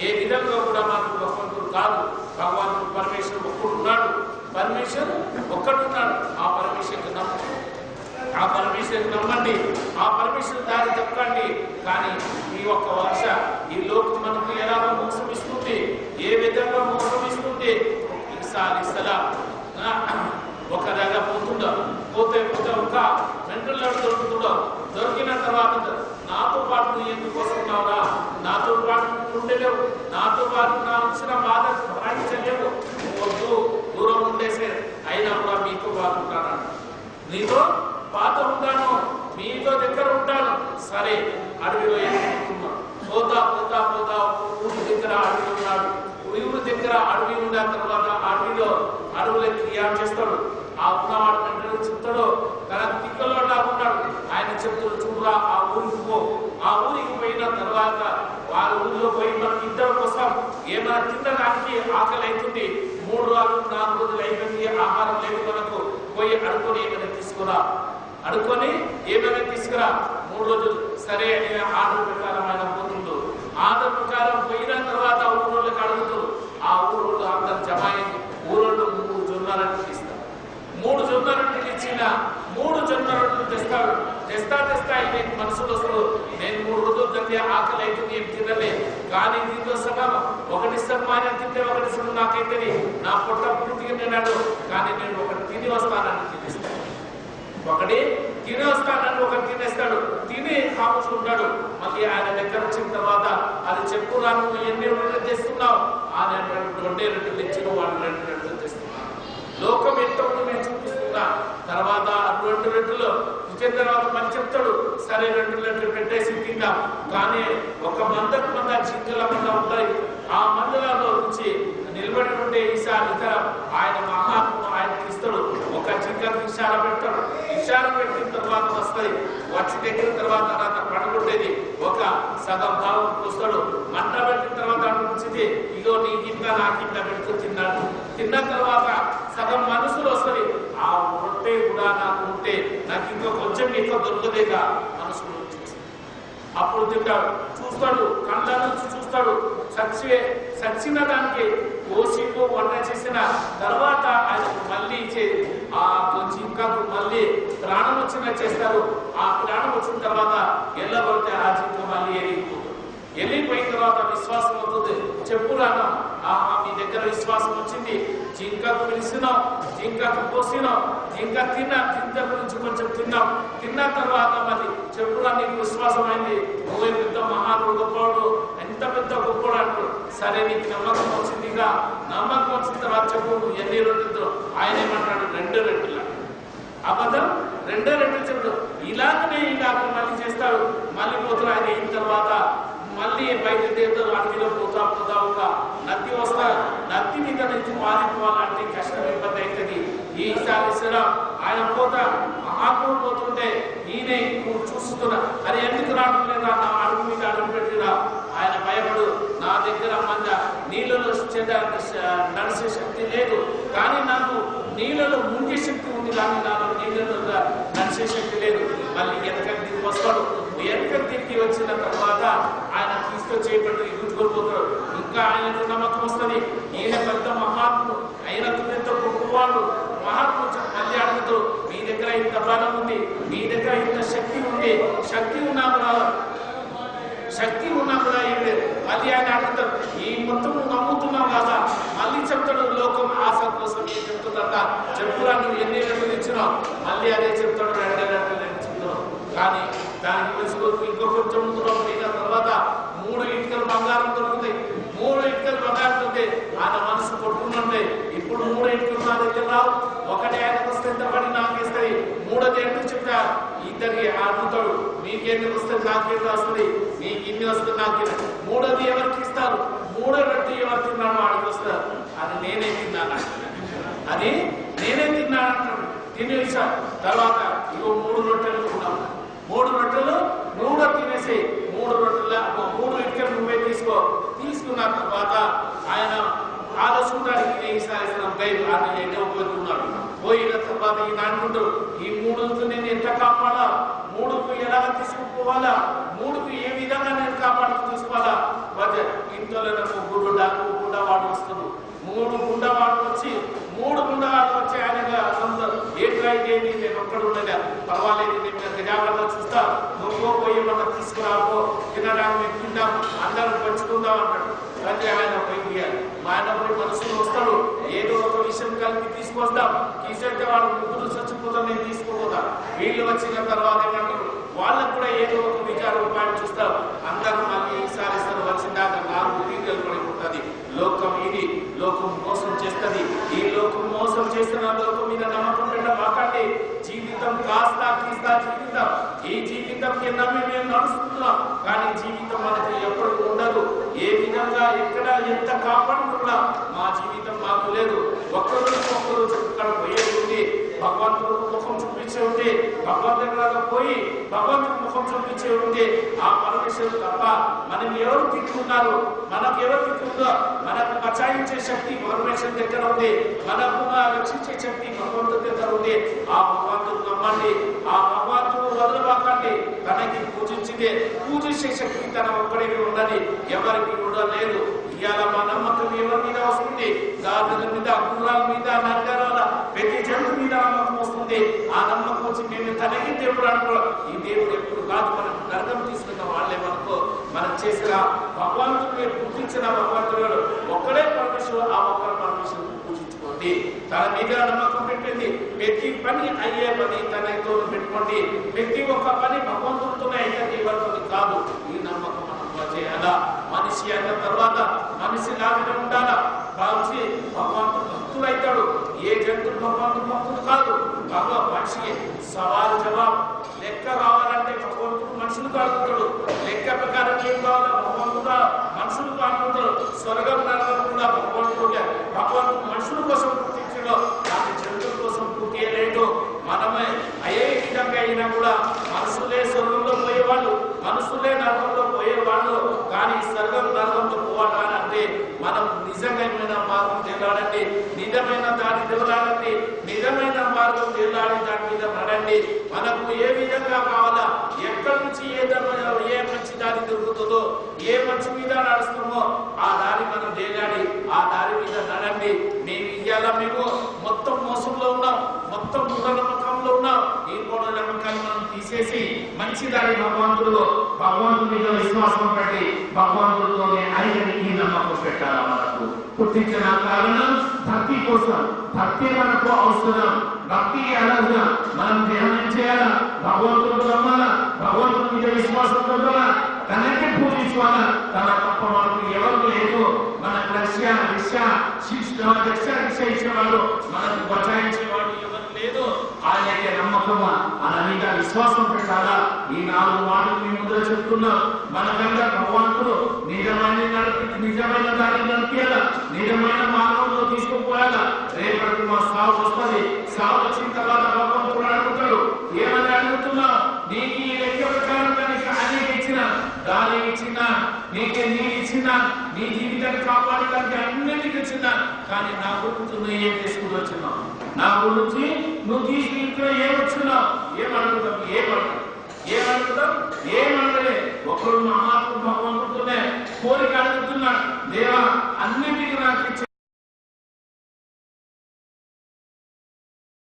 ఏ విధంగా కూడా మనకు భగవంతుడు కాదు. భగవంతుడు పరమేశ్వరుడు ఒక్కడున్నాడు, పరమేశ్వరుడు ఒక్కడున్నాడు. ఆ పరమేశ్వరుడు నమ్మండి, ఆ పరమేశ్వరుడు నమ్మండి, ఆ పరమేశ్వరుడు దారి తప్పండి. కానీ ఈ ఒక్క వర్ష ఈ లోకం మనకు ఎలా మోసం ఇస్తుంది, ఏ విధంగా మోసం ఇస్తుంది. ఒక దగ్గర పోతే ఒక మెంటల్ దొరుకుతుండవు. దొరికిన తర్వాత నాతో పాటు నువ్వు ఎందుకు వస్తున్నావురా, నాతో పాటు ఉండలేవు, నాతో పాటు నా వచ్చిన బాధ భరించలేవు, వద్దు దూరం ఉండేసే, అయినా కూడా మీతో బాధ ఉంటాను, నీతో బాధ ఉంటాను, మీతో దగ్గర ఉంటాను. సరే అడవిలో ఎదుర్కొంటున్నాను, పోతా పోతా పోతా ఊరి దగ్గర అడవి ఉన్నాడు. ఊరి దగ్గర అడవి ఉన్న తర్వాత అడవిలో క్రియ చేస్తాడు. ఆ ఉన్నవాడు వెంటనే చెప్తాడు, తన తిక్కల్లో ఉన్నాడు. ఆయన చెప్తాడు, చూడరా ఆ ఊరికి పో. ఆ ఊరికి పోయిన తర్వాత వాళ్ళ ఊరిలో పోయి మనకి ఇద్దరు కోసం ఏమైనా తినడానికి ఆకలి అవుతుంది. 3 రోజులు 4 రోజులు అయిపోయింది, ఆహారం లేదు మనకు. పోయి అడుకొని ఏమైనా తీసుకురా, అడుకొని ఏమైనా తీసుకురా. 3 రోజులు సరే అని ఆర్డర్ ప్రకారం ఆయన పోతుండు. ఆర్డర్ ప్రకారం పోయిన తర్వాత ఊరోళ్ళకి అడుగుతారు. ఆ ఊరోళ్ళు అందరు జమ అయింది. ఊరోళ్ళు 3 జొన్న రొట్టెలు ఇస్తారు. 3 జొన్న రొట్టెలు ఇచ్చిన 3 జొన్న రొట్టెలు తెస్తాడు. తెస్తా నేను మనసులో వస్తాడు, నేను 3 రోజులు తింటే ఆకలి అవుతుంది, ఏం తినలే. కానీ దీంతో సగం ఒకటి సగం తింటే ఒకటి సగం నాకైతే నా పొట్ట పూర్తిగా తిన్నాడు. కానీ నేను ఒకటి తిని వస్తానని తినేస్తాను, ఒకటి తిని వస్తానని ఒకటి తినేస్తాడు. తిని కాపుకుంటాడు. మళ్ళీ ఆయన దగ్గర వచ్చిన తర్వాత అది చెప్పురా, నువ్వు ఎన్ని రొట్టెలు తెస్తున్నావు? ఆయన 2 రొట్టెలు ఇచ్చిన వాళ్ళు 2 రొట్టెలు తెస్తున్నాను. లోకం ఎంతో నేను చూపిస్తున్నా. తర్వాత 2 రొట్టెలు ఇచ్చిన తర్వాత మళ్ళీ చెప్తాడు, సరే 2 రొట్టెలు పెట్టేసి తిందాం. కానీ ఒక మంద జింకల మంద ఉంటాయి. ఆ మందలలో నుంచి నిలబడి ఉండే ఇతర ఆయన మహాత్ముడు ఆయనకి ఇస్తాడు. ఒక జింకకు ఇషారా పెడతాడు. ఇషారా పెట్టిన తర్వాత వస్తుంది. వచ్చి దగ్గర తర్వాత పడగొట్టేది ఒక సగం భావం వస్తాడు. మంట పెట్టిన తర్వాత అనిపించింది, ఇదో నీ కింద నా కింద పెడుతూ తిన్నాడు. తిన్న తర్వాత సగం మనసులో వస్తుంది, ఆ రొట్టె కూడా నాకు ఉంటే నాకు ఇంకా కొంచెం ఎక్కువ దొరకదేగా మనసులో. అప్పుడు తింటాడు, చూస్తాడు, కళ్ళ నుంచి చూస్తాడు. చచ్చిన దానికి కోసిపు వంట చేసిన తర్వాత ఆయన మళ్ళీ ఆ జింకకు మళ్ళీ ప్రాణం వచ్చిన చేస్తారు. ఆ ప్రాణం వచ్చిన తర్వాత ఎల్లబడితే ఆ జింక మళ్ళీ వెళ్ళిపోయిన తర్వాత విశ్వాసం అవుతుంది. చెప్పురాను, మీ దగ్గర విశ్వాసం వచ్చింది, జింకకు పిలిచినాం, జింకకు పోసినాం, జింక జింక గురించి కొంచెం తిన్నాం. తిన్న తర్వాత మళ్ళీ చెప్పురా నీకు విశ్వాసం అయింది, నువ్వే పెద్ద మహానుడు గొప్పవాడు, ఎంత పెద్ద గొప్పవాడు అంటాడు. సరే నీకు నమ్మకం వచ్చిందిగా, నమ్మకం వచ్చిన తర్వాత చెప్పు ఎన్ని రొట్టెలు? ఆయన ఏమంటాడు, 2 రొట్టెలు. అబద్ధం 2 రొట్టెలు చెప్తాడు. ఇలాగనే మళ్ళీ చేస్తాడు. మళ్ళీ పోతాడు. ఆయన అయిన తర్వాత మళ్ళీ బయటకు అడవిలో పోతా ఒక నది వస్తా, నది మీద నుంచి పారిపోవాలంటే కష్టం, ఇబ్బంది అవుతుంది. ఈసారి ఆయన పోతా మహాత్ముడు పోతుంటే ఈయన చూస్తున్నా, అది ఎందుకు రావడం లేదా, నా అడుగు మీద అడుగు పెట్టిరా. ఆయన భయపడు, నా దగ్గర నీళ్ళలో నడిచే శక్తి లేదు, కానీ నాకు నీళ్ళలో ముంగే శక్తి ఉంది, కానీ నాకు నీళ్ళలో నడిచే శక్తి లేదు. మళ్ళీ వెనకకి తిరిగి వస్తాడు. వెనకకి తిరిగి వచ్చిన తర్వాత ఆయన తీసుకొచ్చేపట్టి గుర్తుకోపోతాడు. ఇంకా ఆయనకు నమ్మకం వస్తుంది, ఈయన పెద్ద మహాత్ముడు, ఆయనకు ఎంత గొప్పవాడు. మహాత్ముడు మళ్ళీ అడుగుతూ, మీ దగ్గర ఇంత బలం ఉంది, మీ దగ్గర ఇంత శక్తి ఉంది, శక్తి ఉన్నా కూడా ఇక్కడ మళ్ళీ ఆయన అడుగుతాడు, ఈ మొత్తం నమ్ముతున్నావు కదా. మళ్ళీ చెప్తాడు, లోకం ఆశ కోసం ఏం చెప్తుందంట, చెప్పురా నువ్వు ఎన్ని రొట్టెలు ఇచ్చినావు? మళ్ళీ అదే చెప్తాడు, 2 రొట్టెలు ఇచ్చినావు. కానీ దానికి తెలుసుకోవచ్చు, ఇంకో కొంచెం పోయిన తర్వాత 3 ఇటుకలు బంగారం దొరుకుతాయి. 3 ఇటుకలు బంగారం దొరికితే ఆయన మనసు కొట్టుకుంటుంటే, ఇప్పుడు 3 ఇటుకలు నా దగ్గర రావు, ఒకటి ఆయనకు వస్తే ఎంత పడి నాకు ఇస్తాయి, 3వది ఎందుకు చెప్తా ఇద్దరికి అడుగుతాడు, మీకెందుకు వస్తుంది, నాకేందుకు వస్తుంది, మీకు ఇన్ని వస్తుంది, నాకు 3వది ఎవరికి ఇస్తారు? 3వ రొట్టె ఎవరు తిన్నాను వాడికి వస్తారు. అది నేనే తిన్నాను, అది నేనే తిన్నాను అంటాడు. తినేసాడు తర్వాత ఇగో 3 రొట్టెలు ఉన్నాం, 3 రొట్టెలు నువ్వు తినేసి 3 రొట్టెల 3 ఇటుకలు నువ్వే తీసుకున్న తర్వాత ఆయన ఆలోచించడానికి ఈసారి ఉపయోగిస్తున్నాడు. పోయిన తర్వాత ఈయన అనుకుంటాడు, ఈ 3 నేను ఎంత కాపాడా, 3కు ఎలాగ తీసుకుపోవాలా, 3కు ఏ విధంగా నేను కాపాడుతూ తీసుకోవాలా. ఇంట్లో నాకు గుండవాడు వస్తుంది. 3 గుండవాడు వచ్చి ఆయన ఏంటైతే నేను ఒక్కడు ఉండలే, పర్వాలేదు నేను జాగ్రత్త చూస్తా, నువ్వు పోయి మనం తీసుకురాపో, తినడానికి మేము తిందాం, అందరం పంచుకుందాం అన్నాడు. అయితే ఆయన పోయి ఆయన పోయి మనసులో వస్తాడు, ఏదో ఒక విషయం కలిపి తీసుకొస్తాం, తీసుకెళ్తే వాడు ముగ్గురు చచ్చిపోతాం, నేను తీసుకుపోతాం. వీళ్ళు వచ్చిన తర్వాత ఏమంటారు, వాళ్ళకు కూడా ఏదో ఒక విచార ఉపాయం చూస్తాం, అందరూ మళ్ళీ ఈసారి వచ్చిందాక 4 పీరియలు పడిపోతుంది. లోకం ఇది, లోకం మోసం చేస్తుంది. ఈ లోకం మోసం చేస్తున్న లోకం మీద నమ్మకం పెట్టమాకండి. జీవితం కాస్త గీస్తా జీవితం. ఈ జీవితం కింద మేము నడుస్తున్నాం, కానీ జీవితం మనకి ఎప్పుడు ఉండదు. ఏ విధంగా ఎక్కడ ఎంత కాపాడుకున్నా మా జీవితం మాకు లేదు. ఒక్కరు ఇక్కడ పోయేది ఉంది, భగవంతుడు ముఖం చూపించే ఉంది, భగవంతుడు పోయి భగవంతుడు ముఖం చూపించే ఉంది. ఆ పరమేశ్వరుడు తప్ప మనం ఎవరు తిట్టుకున్నారు, మనకు ఎవరు తిట్టుకుందో, మనకు బచాయించే శక్తి పరమేశ్వరుడు దగ్గర ఉంది, మనకు రక్షించే శక్తి భగవంతుడి దగ్గర ఉంది. ఆ భగవంతుడు నమ్మండి, ఆ భగవంతుడు వదలబాకండి. తనకి పూజించే శక్తి తన ఒక్కడికి ఉండని, ఎవరికి ఉండలేదు. ఇవాళ మా నమ్మకం ఎవరి మీద వస్తుంది? గాజుల మీద, గుర్రాల మీద, నగరాల ప్రతి జంతు మీద నమ్మకం వస్తుంది. ఆ నమ్మకం వచ్చి మేము తనకి దేవుడు అంటారు. ఈ దేవుడు ఎప్పుడు కాదు, మనం నరకం తీసుకున్న వాళ్ళే మనకు మనం చేసిన భగవంతుడు పూజించిన భగవంతుడు ఒక్కడే పరమేశ్వరుడు. ఆ ఒక్కరు పరమేశ్వరుడు పూజించుకోండి. తన మీద నమ్మకం పెట్టండి. ప్రతి పని అయ్యే పని తనతో పెట్టుకోండి. ప్రతి ఒక్క పని భగవంతుడితోనే అయితే ఎవరితో కాదు. ఈ నమ్మకం మనం చేయాలా. మనిషి అయిన తర్వాత మనిషి లాగానే ఉండాలా. మనిషి భగవంతుడు భక్తుడు అవుతాడు. ఏ జంతువు భగవంతుడు భక్తుడు కాదు. మనిషి సవాల్ జవాబు లెక్క కావాలంటే భగవంతుడు మనుషులు కాడుకుంటాడు. లెక్క ప్రకారం ఏం కావాలో భగవంతుడు మనుషులు కాడుకుంటాడు. స్వర్గం నరకం కూడా భగవంతుడు మనుషుల కోసం పుట్టించడం, కానీ జంతువుల కోసం పుట్టేయలేదు. మనమే అయ్యే విధంగా అయినా కూడా మనుషులే స్వర్గంలో పోయేవాళ్ళు, మనుషులే నరకంలో పోయేవాళ్ళు. కానీ స్వర్గం నరకంలో పోవాలంటే మనం నిజమైన మార్గం తేలాడండి, నిజమైన దాన్ని తేలాడండి, నిజమైన మార్గం తేలాడి దాని మీద నడండి. మనకు ఏ విధంగా కావాలా, ఎక్కడి నుంచి ఏ మంచి దారి దొరుకుతుందో, ఏ మంచి మీద నడుస్తుందో ఆ దారి మనం తేలాడి ఆ దారి మీద నడండి. మేము మొత్తం మోసంలో ఉన్నాం, మొత్తం మూఢనమ్మకంలో ఉన్నాం. ఈ మూఢనమ్మకాన్ని మనం తీసేసి మంచి దారి భగవంతుడి మీద విశ్వాసం పెట్టి భగవంతుడితోనే ఆయనకి నమ్మకం పెట్టాలా. మనకు పుట్టించిన కారణం భక్తి కోసం, భక్తి మనకు అవసరం. భక్తి అనగా మనం ధ్యానం చేయాలా, భగవంతుడు నమ్మాలా, భగవంతుడి మీద విశ్వాసం పెట్టాలా, తనకి పూజించాలా. తన తప్ప మనకు ఎవరు లేదు. మనకు రక్ష ఇచ్చేవాడు, మనకు బచాయించేవాడు ఎవరు లేదు. ఆయనకే నమ్మకం, ఆయన మీద విశ్వాసం పెట్టాలా. ఈ 4 మాటలు మీ ముందర చెప్తున్నాం. మనకంతా భగవంతుడు నిజమైన దాన్ని నడిపియాలా, నిజమైన మార్గంలో తీసుకుపోయాలా. రేపటి మా సాగు వస్తుంది. సాగు వచ్చిన తర్వాత భగవంతుడు అడుగుతాడు, ఏమని అడుగుతున్నావు? నీకు ఈ లెక్క ప్రకారం దానికి ఆయనకి ఇచ్చిన దాని ఇచ్చిన, నీకే నీళ్ళు ఇచ్చిన, నీ జీవితాన్ని కాపాడడానికి అన్నిటికీ ఇచ్చిన, కానీ నా గురించి నువ్వు ఏం చేసుకుని వచ్చినావు? నా గురించి నువ్వు తీసుకుని ఏమొచ్చున్నావు? ఏమడలే. ఒకరు మహాత్మ భగవంతుడితోనే కోరిక అడుగుతున్నాడు, దేవా అన్నిటికీ నాకు ఇచ్చి